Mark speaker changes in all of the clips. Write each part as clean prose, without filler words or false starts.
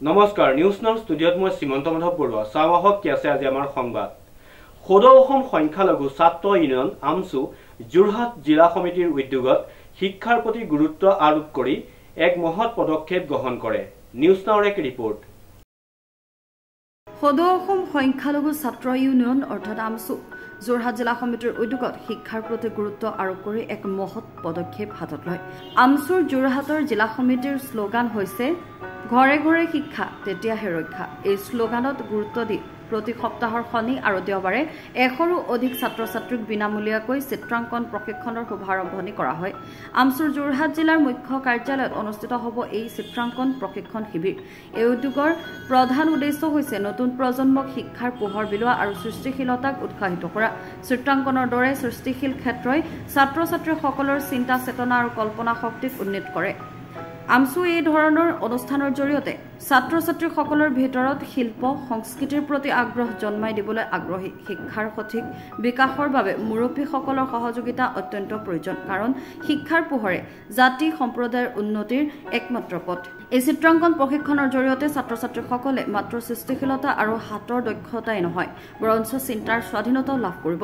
Speaker 1: নমস্কাৰ news now ষ্টুডিঅ'ত মই শ্ৰীমন্ত মাধৱ বৰুৱা চাৱাহক কি আছে আজি আমাৰ সংবাদ সদৌ অসম সংখ্যালঘু ছাত্ৰ ইউনিয়ন আমছু যোৰহাট জিলা সমিতিৰ উদ্যোগত শিক্ষাৰ প্ৰতি গুৰুত্ব আৰোপ কৰি এক মহৎ পদক্ষেপ গ্ৰহণ কৰে নিউজ নাওৰ এক ৰিপৰ্ট
Speaker 2: সদৌ অসম সংখ্যালঘু ছাত্ৰ ইউনিয়ন অৰ্থাৎ আমছু যোৰহাট জিলা সমিতিৰ উদ্যোগত শিক্ষাৰ প্ৰতি গুৰুত্ব আৰোপ কৰি এক মহৎ পদক্ষেপ হাতত লয় আমছুৰ যোৰহাটৰ জিলা সমিতিৰ শ্লোগান হৈছে ঘৰে ঘৰে শিক্ষা তেতিয়াহে ৰক্ষা এই শ্লোগানত গুৰুত্ব দি প্ৰতি সপ্তাহৰ শনি আৰু দেওবাৰে 100ৰো অধিক ছাত্ৰ ছাত্ৰীক বিনামূলীয়াকৈ চিত্ৰাংকন প্ৰশিক্ষণৰ শুভাৰম্ভণি কৰা হয় আমছুৰ যোৰহাট জিলাৰ মুখ্য কাৰ্যালয়ত অনুষ্ঠিত হ'ব এই চিত্ৰাংকন প্ৰশিক্ষণ শিবিৰ এই উদ্যোগৰ প্ৰধান উদ্দেশ্য হৈছে নতুন প্ৰজন্মক শিক্ষাৰ পোহৰ বিলোৱা আৰু সৃষ্টিশীলতাক উৎসাহিত কৰা চিত্ৰাংকনৰ দৰে সৃষ্টিশীল ক্ষেত্ৰই ছাত্ৰ ছাত্ৰীসকলৰ চিন্তা চেতনা আৰু কল্পনা শক্তিক উন্নীত কৰে আমছু এই ধৰণৰ অনুষ্ঠানৰ জৰিয়তে ছাত্ৰ ছাত্ৰীসকলৰ ভিতৰত শিল্প সংস্কৃতিৰ প্ৰতি আগ্ৰহ জন্মাই দিবলৈ আগ্ৰহী শিক্ষাৰ সঠিক বিকাশৰ বাবে মুৰব্বীসকলৰ সহযোগিতা অত্যন্ত প্ৰয়োজন কাৰণ শিক্ষাৰ পোহৰে জাতি সম্প্ৰদায়ৰ উন্নতিৰ একমাত্ৰ পথ এই চিত্ৰাংকন প্ৰশিক্ষণৰ জৰিয়তে ছাত্ৰ ছাত্ৰীসকলে মাত্ৰ সৃষ্টিশীলতা আৰু হাতৰ দক্ষতাই নহয় বৰঞ্চ চিন্তাৰ স্বাধীনতাও লাভ কৰিব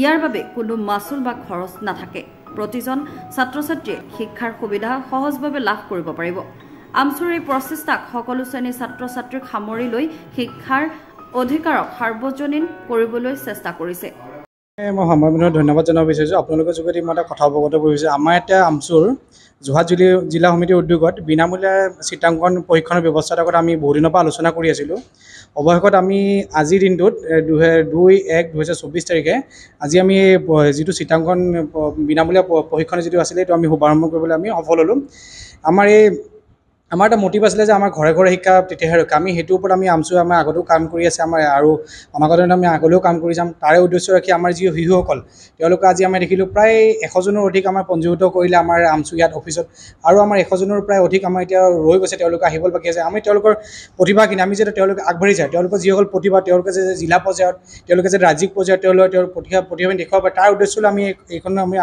Speaker 2: ইয়াৰ বাবে কোনো মাচুল বা খৰচ নাথাকে প্ৰতিজন ছাত্ৰ ছাত্ৰীয়ে শিক্ষাৰ সুবিধা সহজভাৱে লাভ কৰিব পাৰিব আমছুৰ এই প্ৰচেষ্টাক সকলো শ্ৰেণীৰ ছাত্ৰ ছাত্ৰীক সামৰি লৈ শিক্ষাৰ অধিকাৰক সাৰ্বজনীন কৰিবলৈ চেষ্টা কৰিছে
Speaker 3: মই সময়বিনৰ ধন্যবাদ জনাব বিচাৰিছোঁ আপোনালোকৰ যোগেদি মই এটা কথা অৱগত কৰিছোঁ আমাৰ এতিয়া আমছুৰ যোৰহাট জিলা সমিতিৰ উদ্যোগত বিনামূলীয়া চিত্ৰাংকন প্ৰশিক্ষণৰ ব্যৱস্থাৰ আগত আমি বহুদিনৰ পৰা আলোচনা কৰি আছিলোঁ অৱশেষত আমি আজিৰ দিনটোত 2/1/2024 তাৰিখে আজি আমি যিটো চিত্ৰাংকন বিনামূলীয়া প্ৰশিক্ষণ যিটো আছিলে এইটো আমি শুভাৰম্ভ কৰিবলৈ আমি সফল হ'লোঁ আমাৰ এটা মটিভ আছিলে যে আমাৰ ঘৰে ঘৰে শিক্ষা তেতিয়াহে ৰক্ষা আমি সেইটোৰ ওপৰত আমি আমছু আমাৰ আগতেও কাম কৰি আছে আমাৰ আৰু অনাগত দিনত আমি আগলৈও কাম কৰি যাম তাৰে উদ্দেশ্য ৰাখি আমাৰ যি শিশুসকল তেওঁলোকে আজি আমি দেখিলোঁ প্ৰায় 100জনৰ অধিক আমাৰ পঞ্জীভূত কৰিলে আমাৰ আমছু ইয়াত অফিচত আৰু আমাৰ 100জনৰ প্ৰায় অধিক আমাৰ এতিয়া ৰৈ গৈছে তেওঁলোকে আহিবলৈ বাকী আছে আমি তেওঁলোকৰ প্ৰতিভাখিনি আমি যাতে তেওঁলোকে আগবাঢ়ি যায় তেওঁলোকৰ যিসকল প্ৰতিভা তেওঁলোকে যে জিলা পৰ্যায়ত তেওঁলোকে যে ৰাজ্যিক পৰ্যায়ত তেওঁলোকৰ প্ৰতিভাখিনি দেখুৱাব পাৰে তাৰ উদ্দেশ্যলৈ আমি এইখন আমি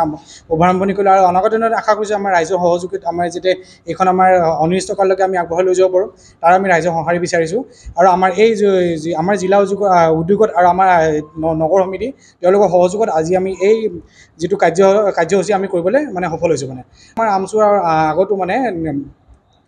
Speaker 3: শুভাৰম্ভণি কৰিলোঁ আৰু অনাগত দিনত আশা কৰিছোঁ আমাৰ ৰাইজৰ সহযোগিত আমাৰ যাতে এইখন আমাৰ অনিষ্ট কাললৈকে আমি আগবঢ়াই লৈ যাব পাৰোঁ তাৰ আমি ৰাইজৰ সঁহাৰি বিচাৰিছোঁ আৰু আমাৰ এই আমাৰ জিলা উদ্যোগত আৰু আমাৰ নগৰ সমিতি তেওঁলোকৰ সহযোগত আজি আমি এই যিটো কাৰ্যসূচী আমি কৰিবলৈ মানে সফল হৈছোঁ মানে আমাৰ আমছুৰ আগতো মানে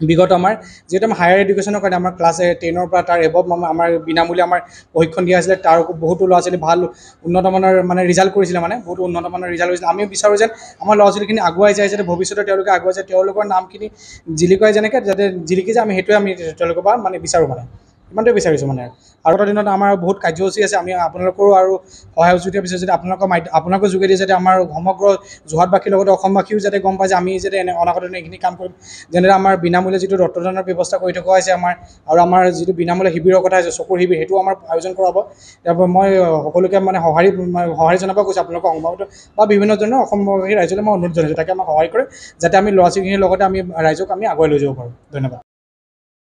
Speaker 3: বিগত আমাৰ যিহেতু আমাৰ হায়াৰ এডুকেশ্যনৰ কাৰণে আমাৰ ক্লাছ 10ৰ পৰা তাৰ এবভ আমাৰ বিনামূলীয়া আমাৰ প্ৰশিক্ষণ দিয়া আছিলে তাৰ বহুতো ল'ৰা ছোৱালী ভাল উন্নতমানৰ মানে ৰিজাল্ট কৰিছিলে মানে বহুত উন্নতমানৰ ৰিজাল্ট হৈছিলে আমি বিচাৰোঁ যেন আমাৰ ল'ৰা ছোৱালীখিনি আগুৱাই যায় যাতে ভৱিষ্যতে তেওঁলোকে আগুৱাই যায় তেওঁলোকৰ নামখিনি জিলিকাই যেনেকৈ যাতে জিলিকি যায় আমি সেইটোৱে আমি তেওঁলোকৰ পৰা মানে বিচাৰোঁ মানে ইমানটোৱে বিচাৰিছোঁ মানে আগৰ দিনত আমাৰ বহুত কাৰ্যসূচী আছে আমি আপোনালোকৰো আৰু সহায় সহযোগিতা বিচাৰিছোঁ যাতে আপোনালোকৰ যোগেদি যাতে আমাৰ সমগ্ৰ যোৰহাটবাসীৰ লগতে অসমবাসীও যাতে গম পায় যে আমি যাতে অনাগত দিনত এইখিনি কাম কৰিম যেনেদৰে আমাৰ বিনামূলীয়া যিটো ৰক্তদানৰ ব্যৱস্থা কৰি থকা হৈছে আমাৰ আৰু আমাৰ যিটো বিনামূলীয়া শিবিৰৰ কথা হৈছে চকুৰ শিবিৰ সেইটো আমাৰ আয়োজন কৰা হ'ব তাৰপৰা মই সকলোকে মানে সঁহাৰি জনাব কৈছোঁ আপোনালোকৰ সংবাদ বা বিভিন্ন ধৰণৰ অসমবাসী ৰাইজলৈ মই অনুৰোধ জনাইছোঁ তাকে আমাক সহায় কৰে যাতে আমি ল'ৰা ছোৱালীখিনিৰ লগতে আমি ৰাইজক আমি আগুৱাই লৈ যাব পাৰোঁ ধন্যবাদ